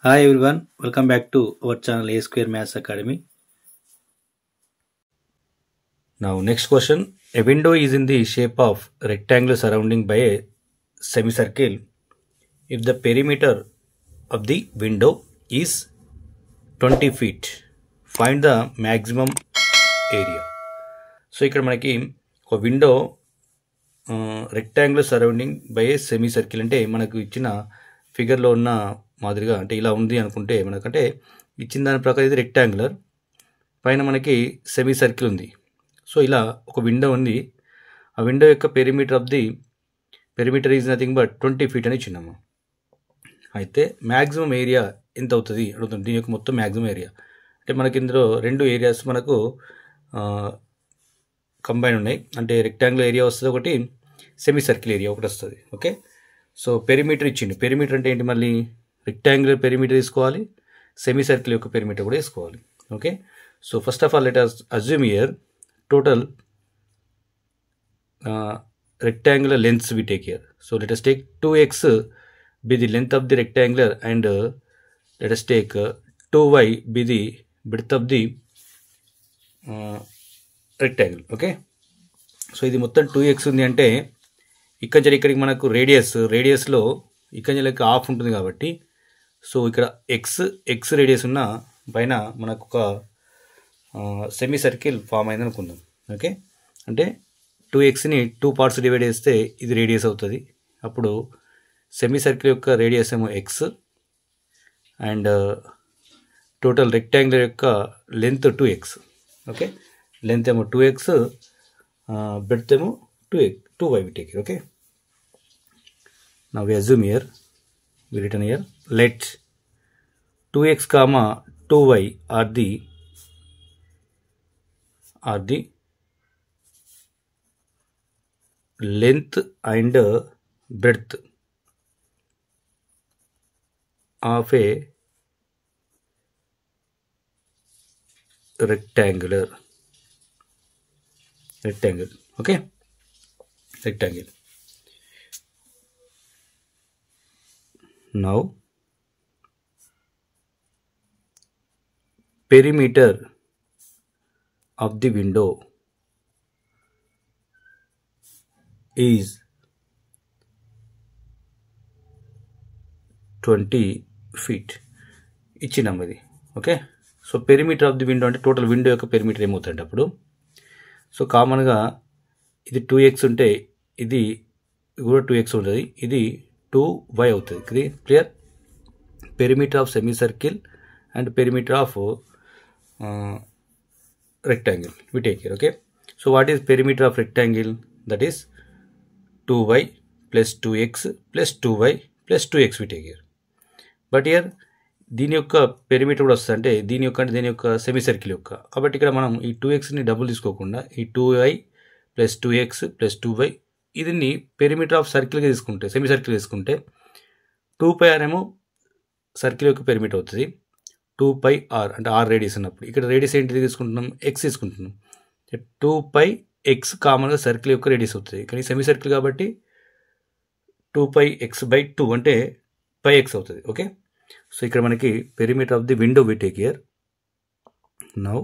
Hi everyone, welcome back to our channel A Square Maths Academy. Now next question. A window is in the shape of rectangle surrounding by a semicircle. If the perimeter of the window is 20 feet, find the maximum area. So ఇక్కడ మనకి ఒక window rectangular surrounding by A semi circle అంటే మనకు ఇచ్చిన ఫిగర్లో ఉన్న మాదిరిగా అంటే ఇలా ఉంది అనుకుంటే మనకంటే ఇచ్చిన దాని ప్రకారం ఇది రెక్టాంగులర్ పైన మనకి సెమీ సర్కిల్ ఉంది. సో ఇలా ఒక విండో ఉంది. ఆ విండో యొక్క perimeter is nothing but 20 feet అని ఇచ్చినాము. అయితే మ్యాక్సిమం ఏరియా ఎంత అవుతుంది అడుగుతుంది. దీని యొక్క మొత్తం మ్యాక్సిమం ఏరియా అంటే మనకి ఇందులో రెండు ఏరియాస్ మనకు కంబైన్ ఉన్నాయి. అంటే రెక్టాంగులర్ ఏరియా వస్తుంది, ఒకటి సెమీ సర్కిల్ ఏరియా ఒకటి వస్తుంది. ఓకే, సో పెరిమీటర్ ఇచ్చింది. పెరిమీటర్ అంటే ఏంటి, మళ్ళీ రెక్టాంగులర్ పెరిమీటర్ తీసుకోవాలి, సెమీ సర్కిల్ యొక్క పెరిమీటర్ కూడా వేసుకోవాలి. Okay, so first of all let us assume here total rectangular lengths we take here. So let us take 2x be the length of the rectangular and let us take 2y be the width of the rectangle. Okay, so ఇది మొత్తం 2x ఉంది అంటే ఇక్కడికి మనకు రేడియస్లో ఇక్కడ half ఉంటుంది కాబట్టి so ఇక్కడ ఎక్స్ రేడియస్ ఉన్న పైన మనకు ఒక సెమీ సర్కిల్ ఫామ్ అయింది అనుకుందాం. ఓకే, అంటే 2xని 2 parts డివైడ్ చేస్తే ఇది రేడియస్ అవుతుంది. అప్పుడు సెమీ సర్కిల్ యొక్క రేడియస్ ఏమో ఎక్స్ అండ్ టోటల్ రెక్టాంగులర్ యొక్క లెంత్ 2x. ఓకే, length ఏమో 2x, breadth ఏమో 2y we take it. Okay, now we assume here, we written here, let 2x comma 2y are the length and breadth of a rectangle. Okay, rectangle. Now perimeter of the window is 20 feet ఇచ్చినది. Okay, so perimeter of the window అంటే total window యొక్క perimeter ఏమవుతుంది అప్పుడు. So కామన్గా ఇది 2x ఉంటే ఇది కూడా 2x ఉంటుంది, ఇది 2y అవుతుంది. Clear, perimeter of semi circle and perimeter of rectangle we take here. Okay, so what is perimeter of rectangle? That is 2y plus 2x plus 2y plus 2x we take here. But here దీని యొక్క perimeter కూడా వస్తుంది, అంటే దీని యొక్క semi circle యొక్క. కాబట్టి ఇక్కడ మనం ఈ 2xని డబుల్ తీసుకోకుండా ఈ 2y plus 2x plus 2y ఇది పెరిమీటర్ ఆఫ్ సర్కిల్గా తీసుకుంటే, సెమీ సర్కిల్ తీసుకుంటే 2πr ఏమో సర్కిల్ యొక్క పెరిమీటర్ అవుతుంది. 2πr అంటే r రేడియస్ ఉన్నప్పుడు ఇక్కడ రేడియస్ ఏంటిది తీసుకుంటున్నాం, x తీసుకుంటున్నాం. 2πx కామన్గా సర్కిల్ యొక్క రేడియస్ అవుతుంది, కానీ సెమీ సర్కిల్ కాబట్టి 2πx/2 అంటే πx అవుతుంది. ఓకే, సో ఇక్కడ మనకి perimeter of the window we take here. Now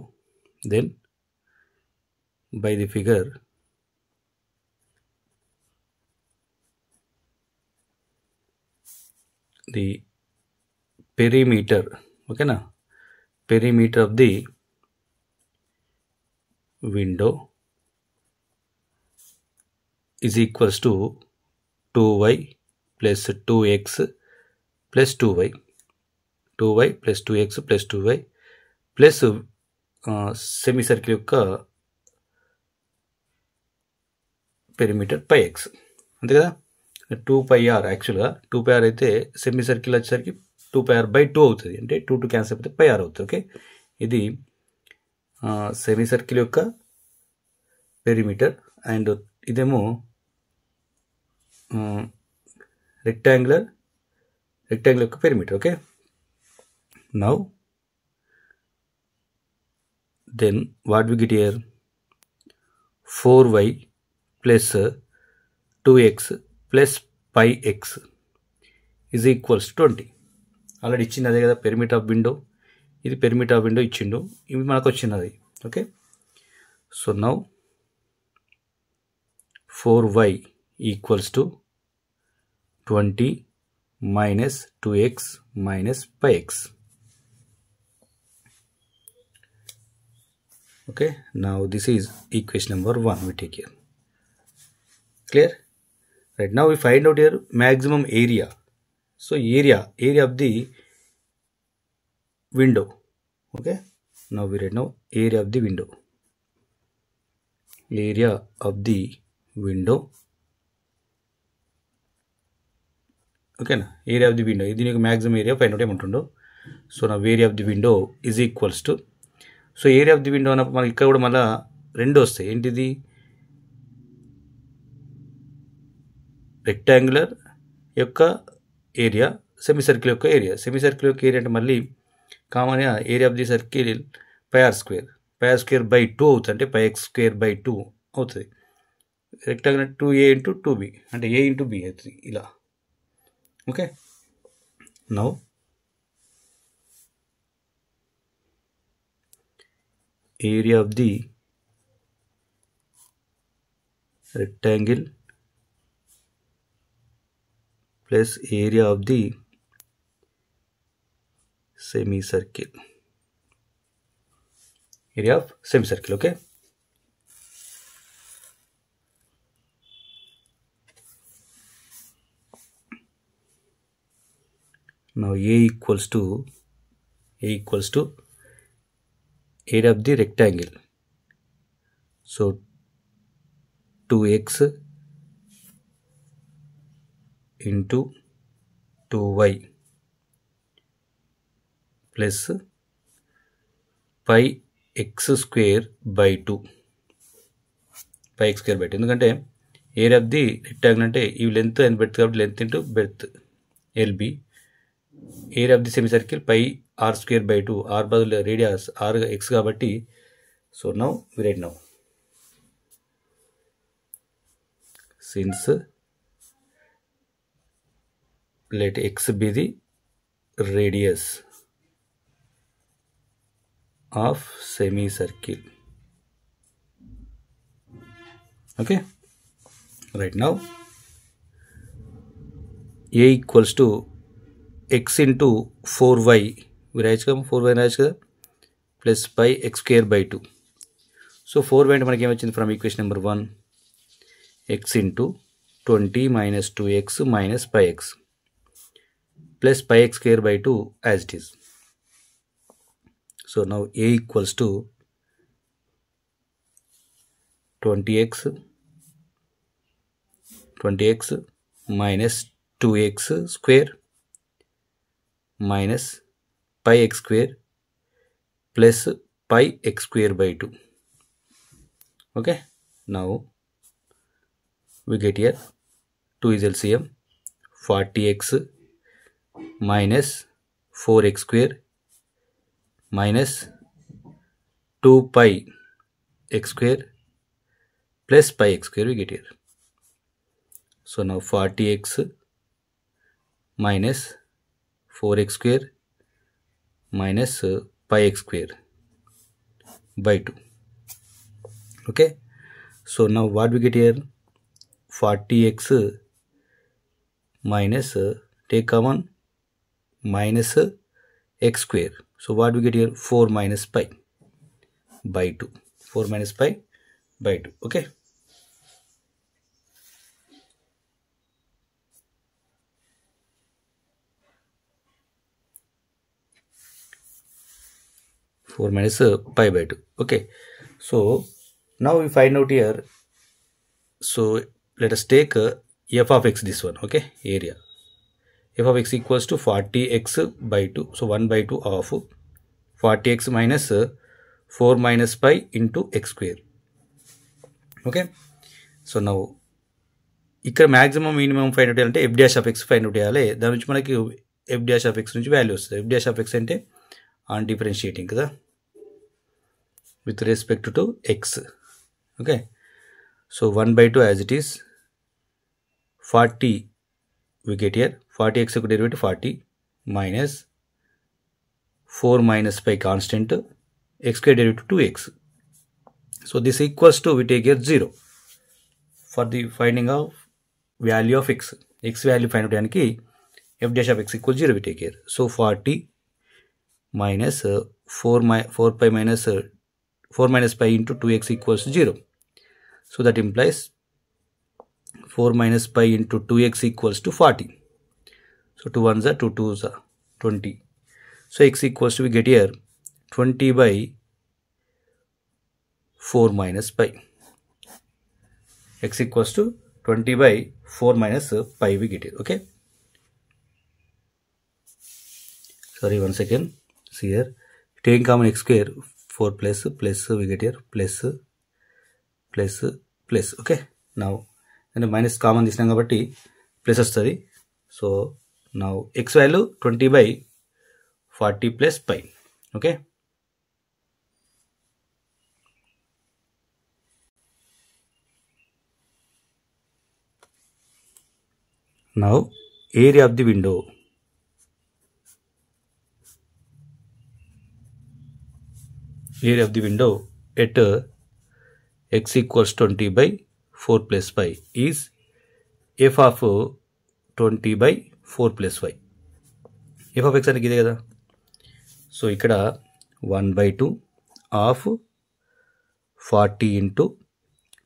then by the figure the perimeter, ఓకేనా, perimeter of the window is equals to 2y plus 2x plus 2y plus 2x plus 2y plus semi circle యొక్క perimeter πx, అంతే కదా. 2πr యాక్చువల్గా 2πr అయితే semi circle వచ్చేసరికి 2πr/2 అవుతుంది, అంటే 2 cancel అయిపోతే πr అవుతుంది. ఓకే, ఇది సెమీ సర్కిల్ యొక్క పెరిమీటర్ అండ్ ఇదేమో రెక్టాంగులర్ యొక్క perimeter. Okay, now then what we get here, 4y plus 2x plus pi x is equals to 20. Already ఇచ్చింది అదే కదా, పెరిమీటర్ ఆఫ్ విండో. ఇది పెరిమీటర్ ఆఫ్ విండో ఇచ్చిండు, ఇవి మనకు వచ్చినది. Okay, so now 4y equals to 20 minus 2x minus pi x. Okay, now this is equation number 1 we take here. Clear? Right, now we find out here maximum area. So area of the window. Okay, now we write now area of the window. Area of the window. ఓకేనా, area of the window, ఇది నీకు maximum area find out ఏమంటుండో. So నా area of the window is equals to, so area of the window అన్నప్పుడు మనకి ఇక్కడ కూడా మళ్ళీ రెండు వస్తాయి. ఏంటిది, రెక్టాంగులర్ యొక్క ఏరియా, సెమీ సర్కిల్ యొక్క ఏరియా. సెమీ సర్కిల్ యొక్క ఏరియా అంటే మళ్ళీ కామన్గా area of the circle πr square, πr square by 2 అవుతుంది, అంటే πx స్క్వేర్ బై 2 అవుతుంది. రెక్టాంగులర్ 2a ఇంటూ 2b అంటే a ఇంటూ b అవుతుంది ఇలా. Okay, now area of the rectangle plus area of the semicircle. Area of semicircle. Okay, now a equals to area of the rectangle. So 2x into 2y plus pi x square by 2. pi x square by 2 ఎందుకంటే area of the rectangle అంటే ఈ length and breadth కాబట్టి length into breadth LB. Area of the semi circle pi r square by 2, r బదులు radius r x కాబట్టి. So now we write now since let x be the radius of semicircle. Okay, right now a equals to x into 4y we రాయచ్చు కదా, 4y రాయచ్చు కదా, plus pi x square by 2. So 4y అంటే మనకి ఏమొచ్చింది from equation number 1, x into 20 minus 2x minus pi x plus pi x square by 2 as it is. So now a equals to 20x minus 2x square minus pi x square plus pi x square by 2. Okay, now we get here 2 is LCM, 40x minus 4x square minus 2 pi x square plus pi x square we get here. So now 40x minus 4x square minus pi x square by 2. Okay, so now what we get here, 40x minus take common minus x square. So what we get here, 4 minus pi by 2, 4 minus pi by 2. Okay, minus pi by 2. Okay, so now we find out here. So let us take f of x, this one. Okay, area f of x equals to 40x by 2. So 1 by 2 of 40x minus 4 minus pi into x square. Okay, so now ఇక్కడ maximum minimum find out చేయాలంటే f dash of x find out చేయాలి. దాని నుంచి మనకి f dash of x నుంచి value వస్తుంది. f dash of x అంటే on differentiating కదా with respect to x. Okay, so 1 by 2 as it is, 40 we get here, 40x derivative 40 minus 4 minus pi constant, x square derivative 2x. So this equals to, we take here 0 for the finding of value of x. X value find out yaniki f dash of x equals 0 we take here. So 40 minus 4 pi minus 4 minus pi into 2x equals 0. So that implies 4 minus pi into 2x equals to 40. So 2 1s are 2 2s are 20. So x equals to, we get here 20 by 4 minus pi. X equals to 20 by 4 minus pi we get here. Okay. Sorry, one second. See here. Taking common x square, 4 plus we get here plus. Okay. Now, and minus common this kabatti plus study. So now x value 20 by 40 plus pi. Okay. Now area of the window. Area of the window at x equals 20 by 4 plus pi is f of 20 by 4 plus y. f of x అనేది ఇదే కదా. So ఇక్కడ 1 by 2 of 40 into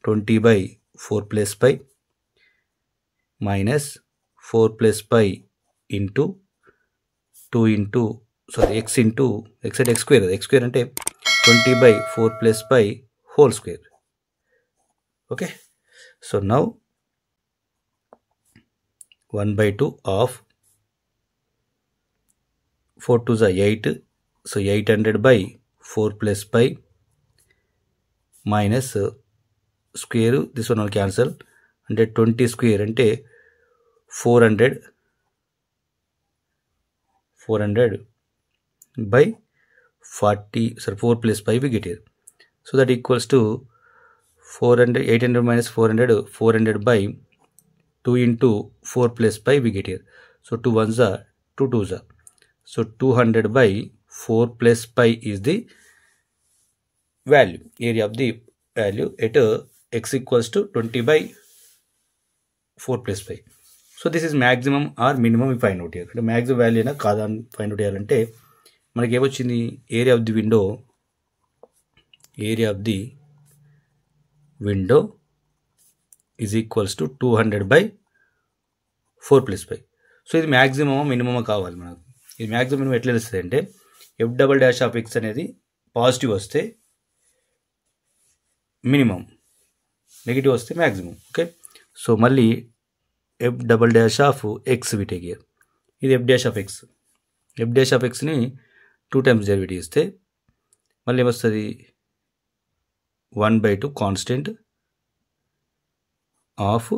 20 by 4 plus pi minus 4 plus pi into 2 into, sorry, x into x at x square. x square అంటే 20 by 4 plus pi whole square. Okay. So now 1 by 2 of 4 2s are 8. So 800 by 4 plus pi minus square, this one will cancel, and 20 square ante 400 by 40, sorry, 4 plus pi we get here. So that equals to 800 minus 400 by 2 into 4 plus pi we get here. So 2 1s are 2 2s are. So 200 by 4 plus pi is the value, area of the value at x equals to 20 by 4 plus pi. So this is maximum or minimum we find out here. The maximum value na kada find out cheyalante మనకి ఏమొచ్చింది, area of the window is equals to 200 by 4 plus pi. So ఇది మ్యాక్సిమమా మినిమమా కావాలి మనకు. ఇది maximum minimum ఎట్లా తెలుస్తుంది అంటే f double dash of x అనేది పాజిటివ్ వస్తే మినిమం, నెగిటివ్ వస్తే మ్యాక్సిమం. ఓకే. సో మళ్ళీ f double dash of x we take here. ఇది f dash of x. F dash of ఎక్స్ని 2 times డెరివేటివ్ ఇస్తే మళ్ళీ ఏమొస్తుంది, 1 by 2 కాన్స్టెంట్ ఆఫ్,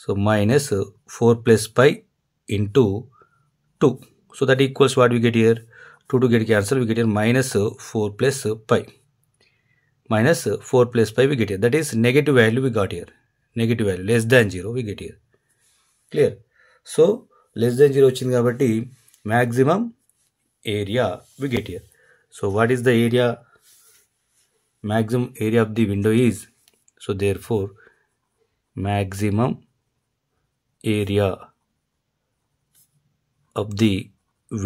సో minus 4 plus pi into 2. So that equals what we get here, 2 to get cancel, we get here minus 4 plus pi. Minus 4 plus pi we get here. That is negative value we got here. Negative value less than 0 we get here. Clear? So less than 0 వచ్చింది కాబట్టి maximum area we get here. So what is the area? Maximum area of the window is, so therefore maximum area of the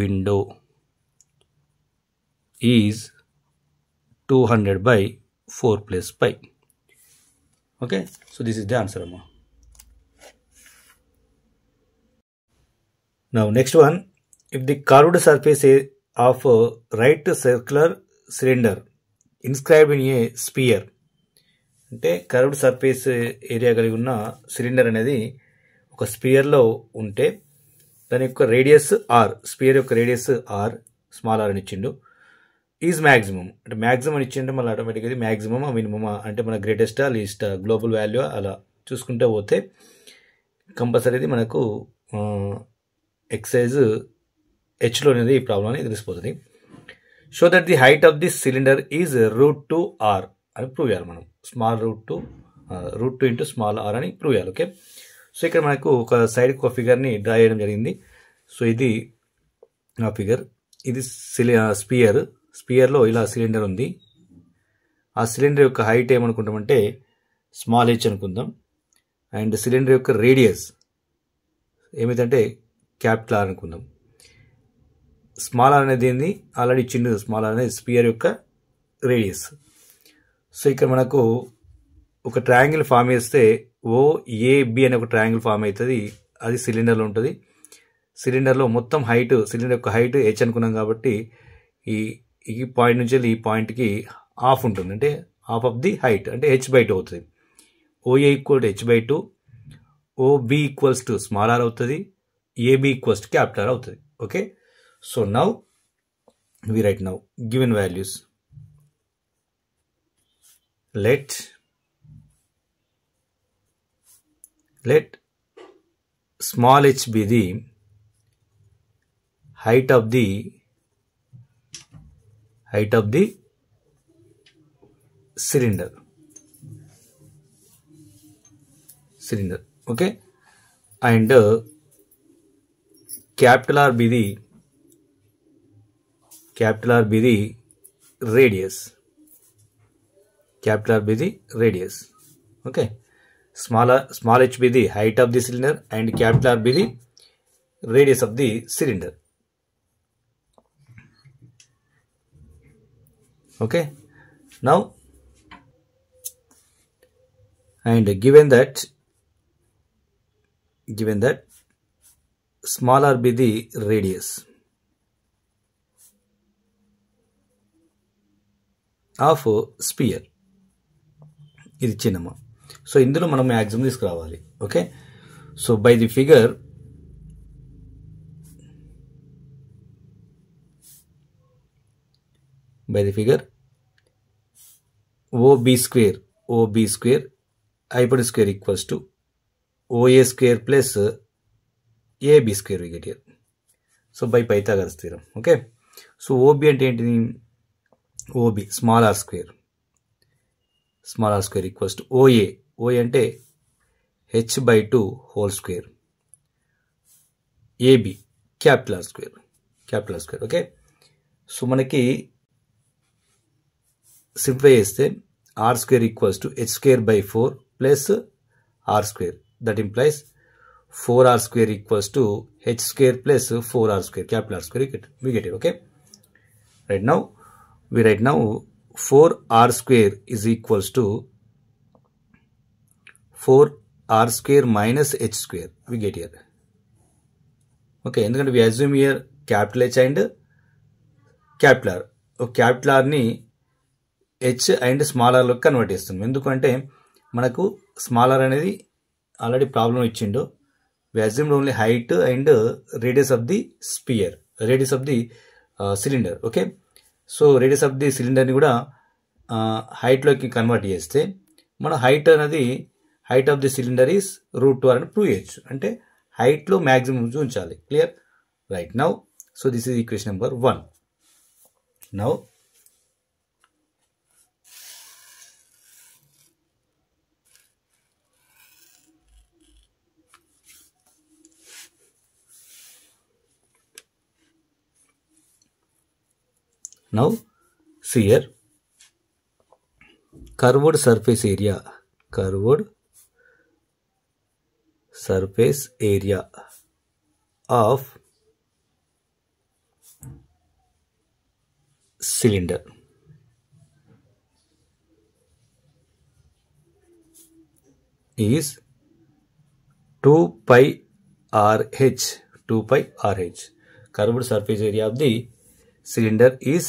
window is 200 by 4 plus pi. Okay, so this is the answer, Amma. Now next one, if the curved surface of a right circular cylinder inscribed in a sphere, అంటే curved surface area కలిగి ఉన్న cylinder అనేది ఒక స్పియర్లో ఉంటే దాని యొక్క radius are, spear యొక్క radius are, small are అని ఇచ్చిండు. ఈజ్ మ్యాక్సిమం అంటే మ్యాక్సిమం అని ఇచ్చిండే మళ్ళీ ఆటోమేటిక్గా ఇది మ్యాక్సిమమా మినిమమా అంటే మన గ్రేటెస్టా లీస్టా గ్లోబల్ వాల్యూ అలా చూసుకుంటే పోతే కంపల్సరీ మనకు ఎక్సైజ్ హెచ్లో అనేది ఈ ప్రాబ్లం అనేది తెలిసిపోతుంది. Show that the height of this cylinder is √2r అని ప్రూవ్ చేయాలి మనం. స్మాల్ √2 ఇంటూ స్మాల్ ఆర్ అని ప్రూవ్ చేయాలి. ఓకే. సో ఇక్కడ మనకు ఒక సైడ్కి ఒక ఫిగర్ని డ్రా చేయడం జరిగింది. సో ఇది ఆ ఫిగర్. ఇది స్పియర్లో ఇలా సిలిండర్ ఉంది. ఆ సిలిండర్ యొక్క హైట్ ఏమనుకుంటామంటే స్మాల్ h అనుకుందాం. అండ్ సిలిండర్ యొక్క రేడియస్ ఏమిటంటే క్యాపిటల్ R అనుకుందాం. స్మాల్ r అనేది ఏంది ఆల్రెడీ చిన్నది. స్మాల్ r అనేది స్పియర్ యొక్క రేడియస్. సో ఇక్కడ మనకు ఒక ట్రయాంగిల్ ఫామ్ చేస్తే OAB అనే ఒక ట్రయాంగిల్ ఫామ్ అవుతుంది. అది సిలిండర్లో ఉంటుంది. సిలిండర్లో మొత్తం హైట్, సిలిండర్ యొక్క హైట్ h అనుకున్నాం కాబట్టి ఈ పాయింట్ నుంచి ఈ పాయింట్కి హాఫ్ ఉంటుంది. అంటే హాఫ్ ఆఫ్ ది హైట్ అంటే h/2 అవుతుంది. OA = h/2, OB = small r అవుతుంది, AB = క్యాపిటల్ R అవుతుంది. Okay, so now we write now given values. Let small h be the height of the cylinder. Okay, and capital R be the radius. Okay, small h be the height of the cylinder and capital R be the radius of the cylinder. Okay, now and given that small r be the radius of sphere. ఇది చిన్నమా. So ఇందులో మనం maximum తీసుకురావాలి. Okay, so by the figure OB square hypotenuse square equals to OA square plus AB square we get here. So by Pythagoras theorem. Okay, so OB అంటే ఏంటిది? OB small r square equals to OA అంటే h/2 whole square, AB capital R square. Okay, so మనకి simplify చేస్తే r square equals to h²/4 plus r square. That implies 4r square equals to h² plus 4r square, capital R square we get it. Okay, we write now 4r square is equals to 4r square minus h square we get here. Okay, ఎందుకంటే we assume here capital H and capital R. capital R ని h and small r లోకి convert చేస్తాం. ఎందుకంటే మనకు small r అనేది already problem ఇచ్చిండు. we assumed only height and radius of the sphere, radius of the cylinder. Okay, so radius of the సిలిండర్ని కూడా హైట్లోకి convert చేస్తే మన హైట్ అనేది height of the cylinder is √2r అని ప్రూవ్ చేయొచ్చు. అంటే హైట్లో మ్యాక్సిమం ఉంచాలి. Clear? Right, now so this is equation number 1. Now see here, curved surface area of cylinder is 2πRh. Curved surface area of the cylinder is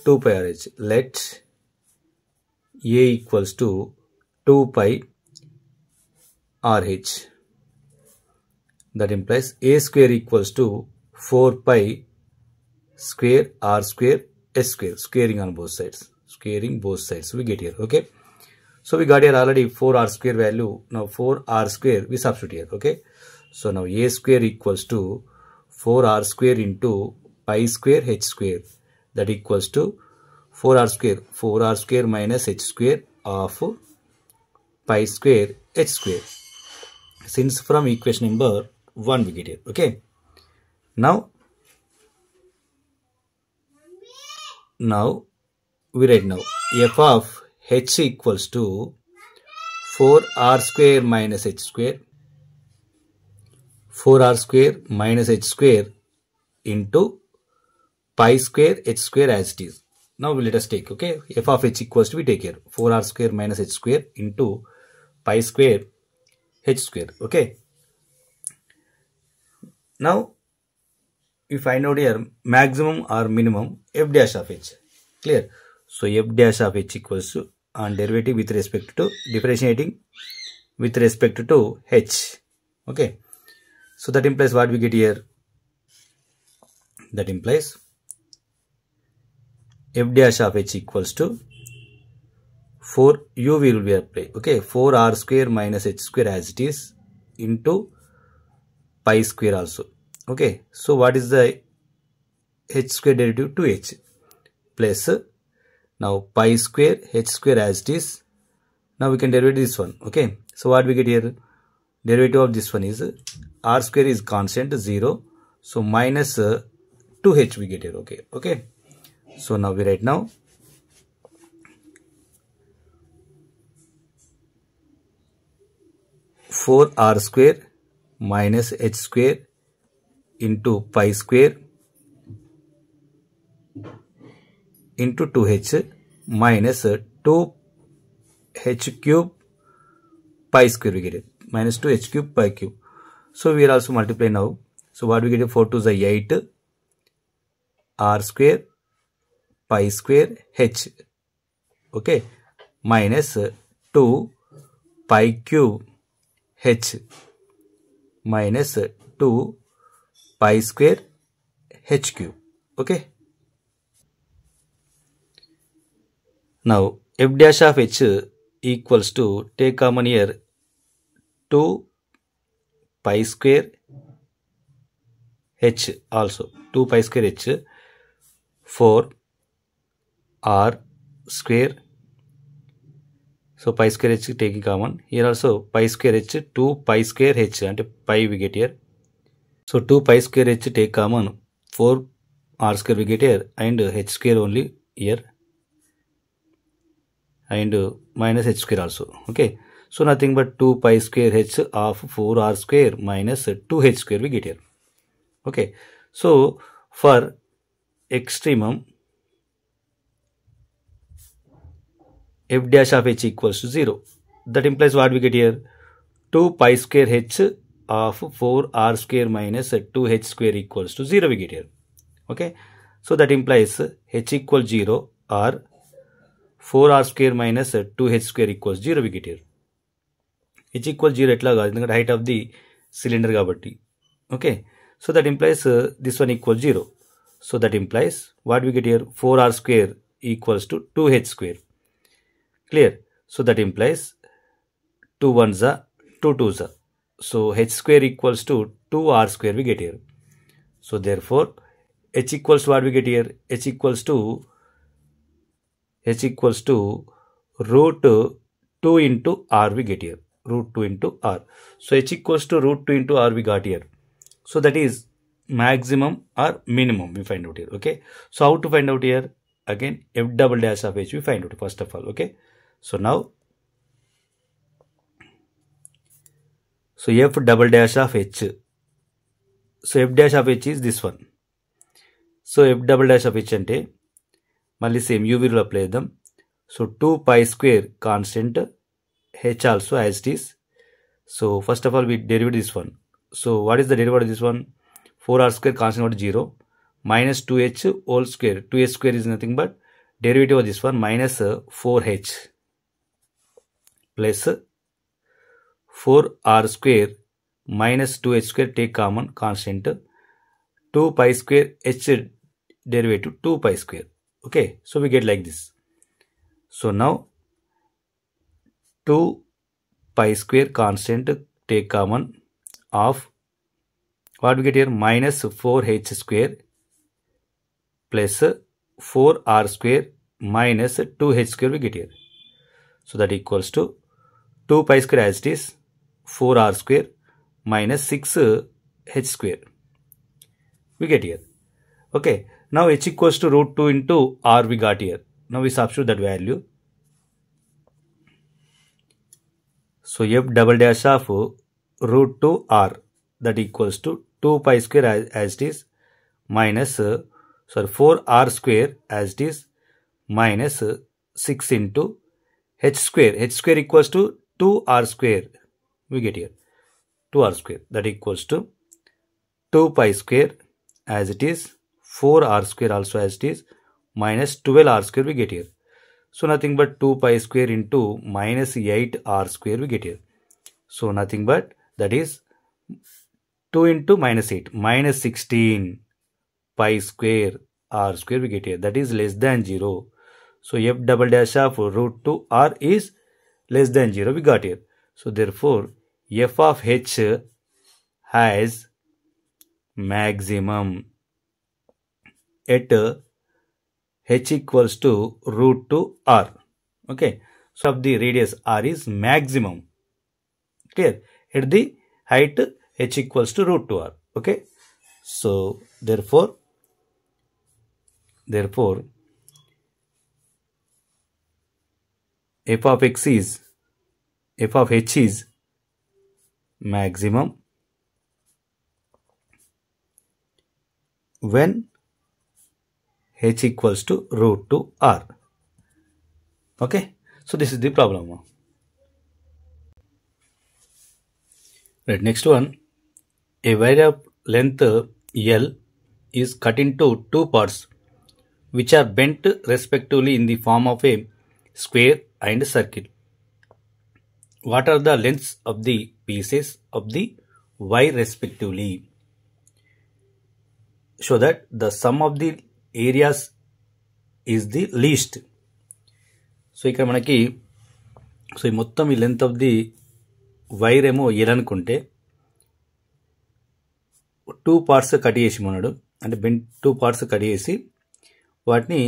2πRh. Let A equals to 2πRh. That implies A square equals to 4π square R square S square. Squaring on both sides. We get here. Okay, so we got here already 4R square value. Now 4R square we substitute here. Okay, so now A square equals to 4R square into pi square h square, that equals to 4r square minus h square of pi square h square. Since from equation number 1 we get it. Okay, Now we write now f of h equals to 4r square minus h square, 4r square minus h square into pi square h square as it is. Now let us take, okay, f of h equals to, we take here 4r square minus h square into pi square h square. Okay, now we find out here maximum or minimum f dash of h. Clear? So f dash of h equals to, on derivative with respect to, differentiating with respect to h. Okay, so that implies what we get here? That implies f dash of h equals to 4 u will be applied. Okay, 4r square minus h square as it is into pi square also. Okay, so what is the h square derivative? 2h plus now pi square h square as it is. Now we can derive this one. Okay, so what we get here? Derivative of this one is r square is constant 0, so minus 2h we get here. Okay, so now we write now four r square minus h square into pi square into 2h minus 2h cube pi square we get it, minus 2h cube pi cube. So we will also multiply now. So what we get? 4 to the 8 r square pi square h, okay, minus 2 pi cube h minus 2 pi square h cube. Okay, now f dash of h equals to, take common here 2 pi square h, also 2 pi square h, 4 r square, so pi square h taking common here, also pi square h, 2 pi square h and pi we get here. So 2 pi square h take common, 4 r square we get here and h square only here and minus h square also. Okay, so nothing but 2 pi square h of 4 r square minus 2 h square we get here. Okay, so for extremum f dash of h equals to 0, that implies what we get here? 2 pi square h of 4 r square minus 2 h square equals to 0 we get here. Okay, so that implies h equals 0 or 4 r square minus 2 h square equals 0 we get here. h equals 0 etla gaadu, endukante height of the cylinder kabatti. Okay, so that implies this one equals 0. So that implies what we get here? 4 r square equals to 2 h square. Clear? So that implies 2 ones are 2 twos are, so h square equals to 2 r square we get here. So therefore h equals what we get here? h equals to root 2 into r we get here, root 2 into r. So h equals to root 2 into r we got here. So that is maximum or minimum we find out here. Okay, so how to find out here? Again f double dash of h we find out first of all. Okay, so now so f double dash of h, so f dash of h is this one. So f double dash of h ante malli same u will apply them. So 2 pi square constant h also as it is. So first of all we derive this one. So what is the derivative of this one? 4r square constant is 0 minus 2h whole square. 2h square is nothing but derivative of this one minus 4h plus 4r square minus 2h square, take common constant, 2 pi square h derivative 2 pi square. Okay, so we get like this. So now 2 pi square constant take common of what we get here? Minus 4h square plus 4r square minus 2h square we get here. So that equals to 2 pi square as it is, 4r square minus 6h square we get here. Okay, now h equals to root 2 into r we got here. Now we substitute that value. So f double dash of root 2 r, that equals to 2 pi square as it is, minus 4 r square as it is, minus 6 into h square. H square equals to 2 r square, we get here 2 r square, that equals to 2 pi square as it is, 4 r square also as it is, minus 12 r square we get here. So nothing but 2 pi square into minus 8 r square we get here. So nothing but that is 2 into minus 8, minus 16 pi square r square we get here, that is less than 0. So f double dash of root 2 r is less than 0 we got here. So therefore f of h has maximum at h equals to root 2 r. Okay, so of the radius r is maximum, clear, at the height h equals to root 2 r. Okay, so therefore f of h is maximum when h equals to root 2 r. Okay, so this is the problem. Right, next one, a wire of length L is cut into two parts which are bent respectively in the form of a square and circle. What are the lengths of the pieces of the wire respectively? So that the sum of the areas is the least. So ఇక్కడ మనకి so ఈ మొత్తం ఈ length of the wire ఏమో L అనుకుంటే 2 parts cut చేసి ఉన్నాడు, అంటే 2 పార్ట్స్ కట్ చేసి వాటిని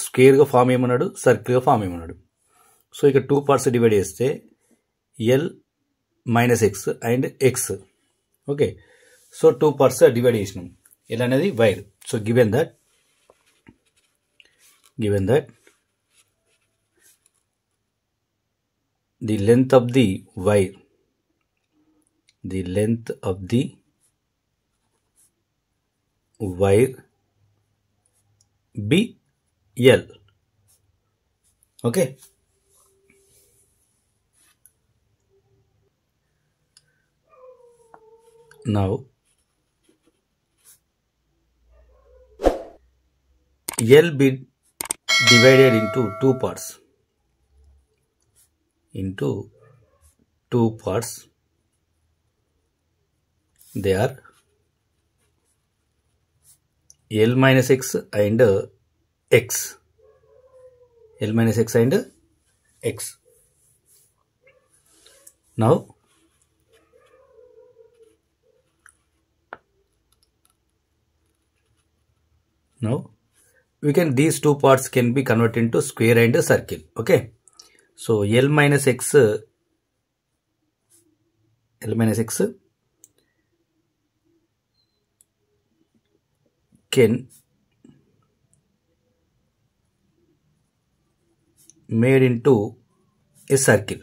స్క్వేర్గా ఫామ్ ఏమన్నాడు, సర్కిల్గా ఫామ్ ఏమన్నాడు. సో ఇక్కడ 2 పార్ట్స్ డివైడ్ చేస్తే L minus X and X. Okay, so 2 parts divide చేసినాం. ఎల్ అనేది wire. So given that the length of the wire be L. Okay, now L be divided into two parts. They are L minus x and x. L minus x and x. Now we can, these two parts can be converted into square and circle. Okay, so L minus x can made into a circle.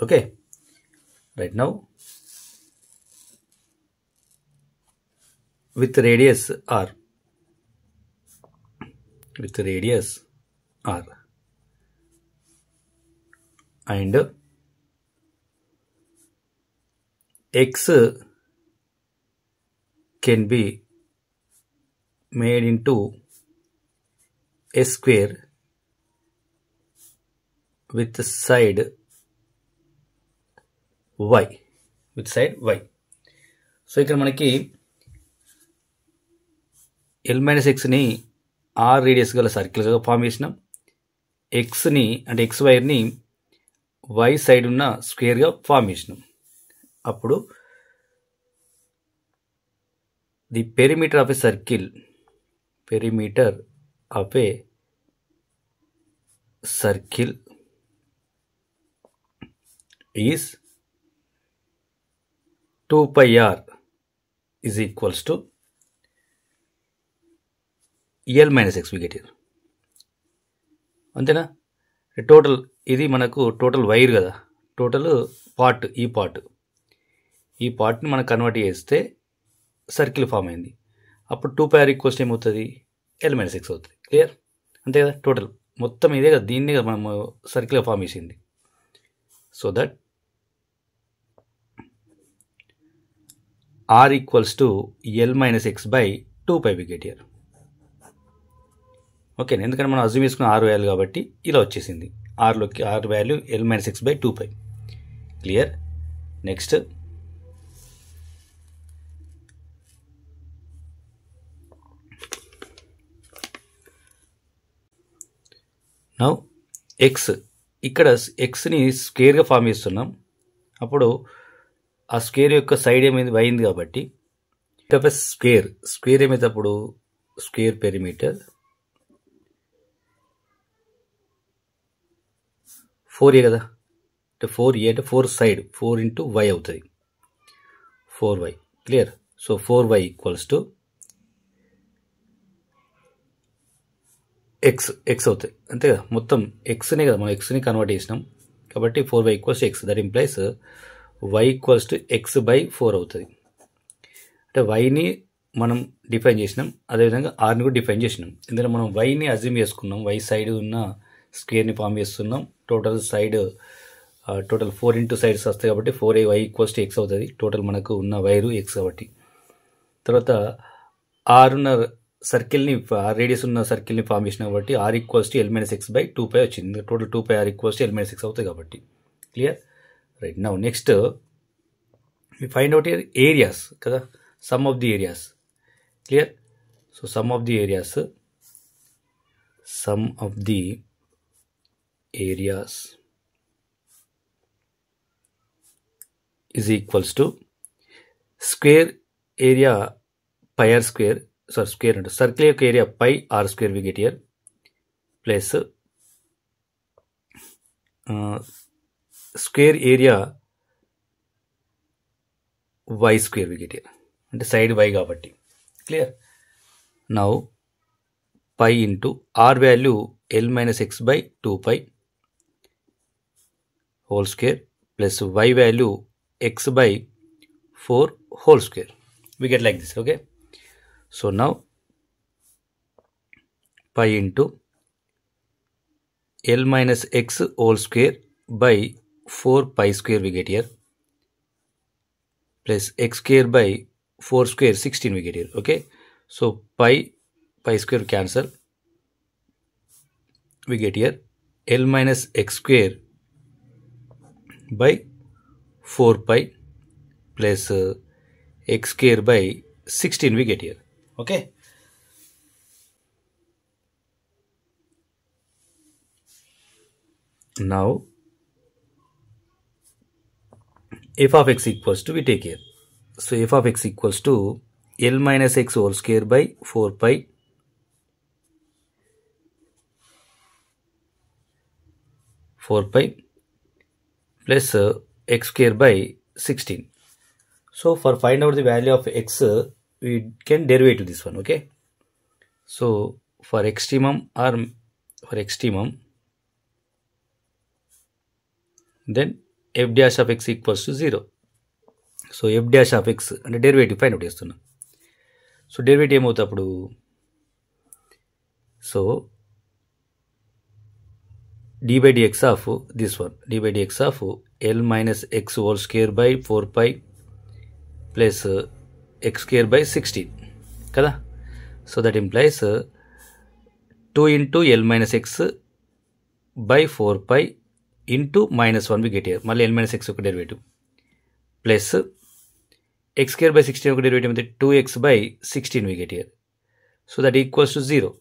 Okay, right now with radius r and x can be made into a square with the side y. So ఇక్కడ మనకి L minus ఎక్స్ని are radius గల సర్కిల్గా form చేసినాం. ఎక్స్ని అంటే X వైర్ని why side ఉన్న స్క్వేర్గా form చేసినాం. అప్పుడు the perimeter of a circle is 2 pi r is equals to L minus x we get here. అంతేనా? Total ఇది మనకు టోటల్ వైర్ కదా, టోటల్ పార్ట్ ఈ పార్ట్ని మనం కన్వర్ట్ చేస్తే సర్కిల్ ఫామ్ అయింది. అప్పుడు 2 pi r ఈక్వల్స్ ఏమవుతుంది? L minus x అవుతుంది. క్లియర్? అంతే కదా. టోటల్ మొత్తం ఇదే కదా, దీన్నే కదా మనం సర్కిల్ ఫామ్ చేసింది. So that r equals to L minus x by 2 pi we get here. Okay, ఎందుకంటే మనం అజ్యూమ్ చేసుకున్న r వాల్యూ కాబట్టి ఇలా వచ్చేసింది. ఆర్లోకి r value L minus x by 2 pi. Clear? Next now X, ఇక్కడ ఎక్స్ని స్క్వేర్గా ఫామ్ చేస్తున్నాం. అప్పుడు ఆ స్క్వేర్ యొక్క సైడ్ ఏమైంది? అయింది కాబట్టి స్క్వేర్ ఏమైతే అప్పుడు స్క్వేర్ పెరిమీటర్ 4a కదా, అంటే 4a అంటే 4 సైడ్ 4 into y అవుతుంది, 4y. Clear? So 4y equals to X అవుతాయి. అంతే కదా, మొత్తం ఎక్స్నే కదా, మనం ఎక్స్ని కన్వర్ట్ చేసినాం కాబట్టి 4y equals to X. That implies y equals to X by 4 అవుతుంది. అంటే వైని మనం డిఫైన్ చేసినాం, అదేవిధంగా ఆర్ని కూడా డిఫైన్ చేసినాం. ఎందుకంటే మనం వైని అజ్యూమ్ చేసుకున్నాం, వై సైడ్ ఉన్న స్క్వేర్ని ఫామ్ చేస్తున్నాం. టోటల్ 4 into సైడ్స్ వస్తాయి కాబట్టి 4y ఈక్వల్స్ టు ఎక్స్ అవుతుంది. టోటల్ మనకు ఉన్న వైరు ఎక్స్ కాబట్టి. తర్వాత ఆర్ ఉన్న సర్కిల్ని, రేడియస్ ఉన్న సర్కిల్ని ఫామ్ చేసినాం కాబట్టి r equals to L minus x by 2 pi వచ్చింది. Total 2 pi r equals to L minus x అవుతాయి కాబట్టి. Clear? Right. Now next we find out here areas కదా, sum of the areas. Clear? So sum of the areas is equals to square area pi r square, square అంటే circle యొక్క area pi r square we get here plus square area y square we get here, అంటే side y కాబట్టి. Clear? Now pi into r value L minus x by 2 pi whole square plus y value x by 4 whole square. We get like this. Okay, so now pi into L minus x whole square by 4 pi square we get here plus x square by 4 square 16 we get here. Okay, so pi square cancel, we get here L minus x square by 4 pi plus x square by 16 we get here. Okay, now f of x equals to, we take here, so f of x equals to L minus x whole square by 4 pi plus x square by 16. So for find out the value of x, we can derive to this one. Okay, so for extremum then f dash of x equals to 0. So f dash of x అంటే derivative find out చేస్తున్నాం. So derivative ఏమవుతుంది అప్పుడు? So d by dx of this one, d by dx of L minus x whole square by 4 pi plus x square by 16 kada. So that implies 2 into L minus x by 4 pi into minus 1 we get here, మళ్ళీ L minus x ఒక derivative plus x square by 16 ఒక derivative అంటే 2x by 16 we get here. So that equals to 0.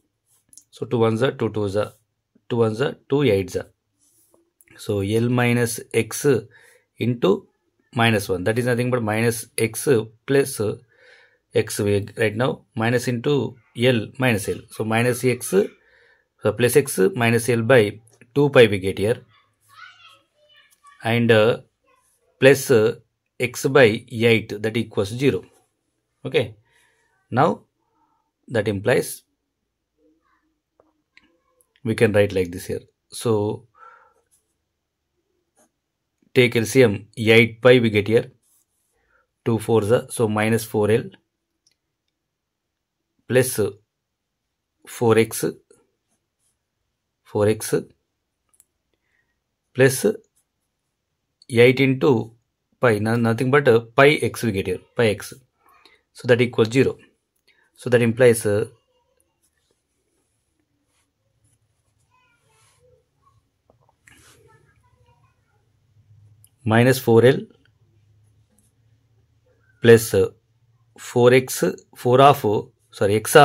So 2 1s are 2 2s are 2 1s are 2 8s are. So L minus x into minus 1, that is nothing but minus x plus x right now, minus into L minus L. So minus x plus x minus L by 2 pi we get here, and plus x by 8 that equals 0. Okay, now that implies we can write like this here. So take LCM 8 pi we get here 2 4s, so minus 4l plus 4x plus 8 into pi, nothing but pi x we get here, pi x, so that equals 0. So that implies minus 4l plus 4x x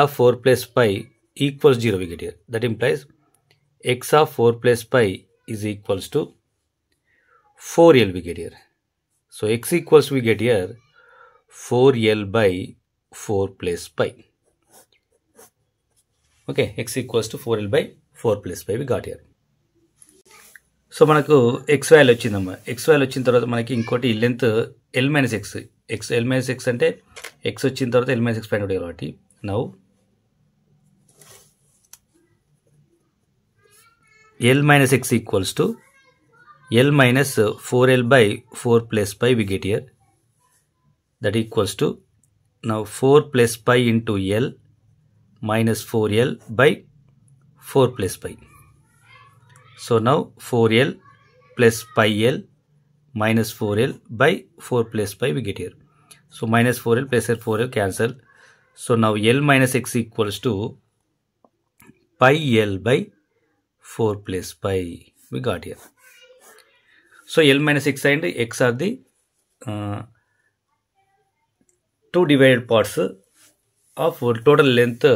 of 4 plus pi equals 0 we get here. That implies x of 4 plus pi is equals to 4l we get here. So x equals we get here 4l by 4 plus pi. Okay, x equals to 4l by 4 plus pi we got here. So మనకు x value వచ్చిందమ్మా. X value వచ్చిన తర్వాత మనకి ఇంకోటి length l minus x. L minus x అంటే x వచ్చిన తర్వాత l minus x find out కాబట్టి now l minus x equals to l minus 4l by 4 plus pi we get here. That equals to now 4 plus pi into l minus 4l by 4 plus pi. So now 4l plus pi l minus 4l by 4 plus pi we get here. So minus 4l plus 4l cancel. So now l minus x equals to pi l by 4 plus pi we got here. So l minus x and x are the two divided parts of total length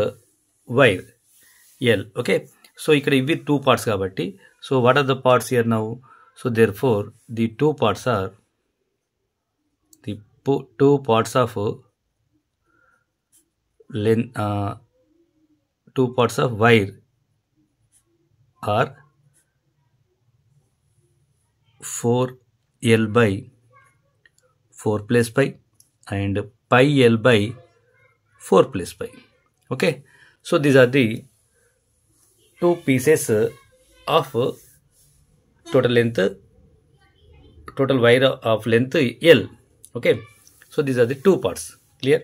wire l. Okay, so ఇక్కడ ఇవి 2 parts కాబట్టి so what are the parts here now? So therefore the two parts are of length, 2 parts of wire are 4l by 4 plus pi and pi l by 4 plus pi. Okay, so these are the two pieces of total wire of length L. Okay, so these are the two parts. Clear?